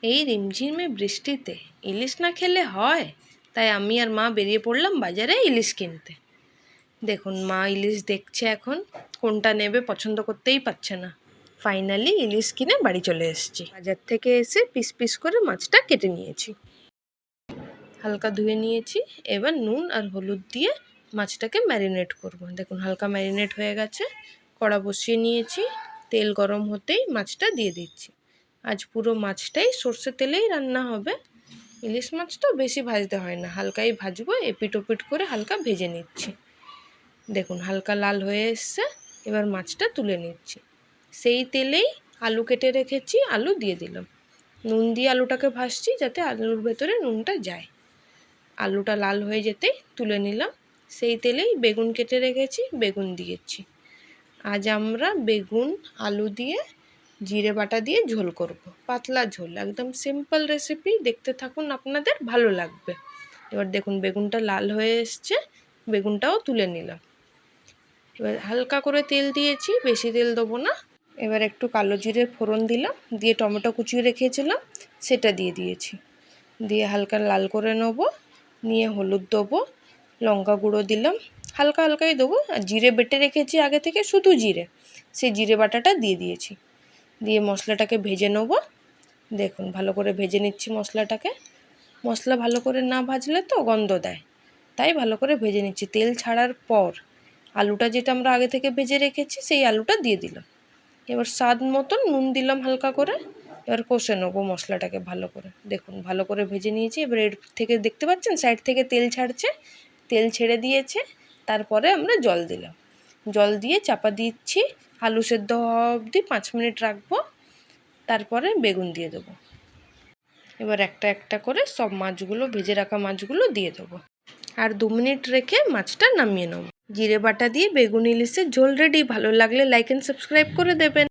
এই রিমঝিমে বৃষ্টিতে ইলিশ না খেলে হয়, তাই আমি আর মা বেরিয়ে পড়লাম বাজারে ইলিশ কিনতে। দেখুন মা ইলিশ দেখছে এখন কোনটা নেবে, পছন্দ করতেই পারছে না। ফাইনালি ইলিশ কিনে বাড়ি চলে এসেছি। বাজার থেকে এসে পিস পিস করে মাছটা কেটে নিয়েছি, হালকা ধুয়ে নিয়েছি। এবার নুন আর হলুদ দিয়ে মাছটাকে ম্যারিনেট করব। দেখুন হালকা ম্যারিনেট হয়ে গেছে। কড়া বসিয়ে নিয়েছি, তেল গরম হতেই মাছটা দিয়ে দিচ্ছি। আজ পুরো মাছটাই সর্ষে তেলেই রান্না হবে। ইলিশ মাছ তো বেশি ভাজতে হয় না, হালকাই ভাজবো। এপিট ওপিট করে হালকা ভেজে নিচ্ছি। দেখুন হালকা লাল হয়ে এসছে, এবার মাছটা তুলে নিচ্ছি। সেই তেলেই আলু কেটে রেখেছি, আলু দিয়ে দিলাম। নুন দিয়ে আলুটাকে ভাজছি যাতে আলুর ভেতরে নুনটা যায়। আলুটা লাল হয়ে যেতেই তুলে নিলাম। সেই তেলেই বেগুন কেটে রেখেছি, বেগুন দিয়েছি। আজ আমরা বেগুন আলু দিয়ে জিরে বাটা দিয়ে ঝোল করব, পাতলা ঝোল, একদম সিম্পল রেসিপি। দেখতে থাকুন, আপনাদের ভালো লাগবে। এবার দেখুন বেগুনটা লাল হয়ে এসছে, বেগুনটাও তুলে নিলাম। এবার হালকা করে তেল দিয়েছি, বেশি তেল দেবো না। এবার একটু কালো জিরে ফোড়ন দিলাম, দিয়ে টমেটো কুচিয়ে রেখেছিলাম সেটা দিয়ে দিয়েছি। দিয়ে হালকা লাল করে নেবো, নিয়ে হলুদ দেবো, লঙ্কা গুঁড়ো দিলাম, হালকা হালকাই দেবো। আর জিরে বেটে রেখেছি আগে থেকে, শুধু জিরে, সেই জিরে বাটাটা দিয়ে দিয়েছি। দিয়ে মশলাটাকে ভেজে নেবো। দেখুন ভালো করে ভেজে নিচ্ছি মশলাটাকে। মশলা ভালো করে না ভাজলে তো গন্ধ দেয়, তাই ভালো করে ভেজে নিচ্ছি। তেল ছাড়ার পর আলুটা যেটা আমরা আগে থেকে ভেজে রেখেছি সেই আলুটা দিয়ে দিলাম। এবার স্বাদ মতন নুন দিলাম হালকা করে। এবার কষে নেবো মশলাটাকে ভালো করে। দেখুন ভালো করে ভেজে নিয়েছি। এবার এর থেকে দেখতে পাচ্ছেন সাইড থেকে তেল ছাড়ছে, তেল ছেড়ে দিয়েছে। তারপরে আমরা জল দিলাম, জল দিয়ে চাপা দিচ্ছি। আলু সেদ্ধ হওয়া অবধি 5 মিনিট রাখবো, তারপরে বেগুন দিয়ে দেবো। এবার একটা একটা করে সব মাছগুলো, ভেজে রাখা মাছগুলো দিয়ে দেবো। আর 2 মিনিট রেখে মাছটা নামিয়ে নেবো। জিরে বাটা দিয়ে বেগুন ইলিশের ঝোল রেডি। ভালো লাগলে লাইক অ্যান্ড সাবস্ক্রাইব করে দেবেন।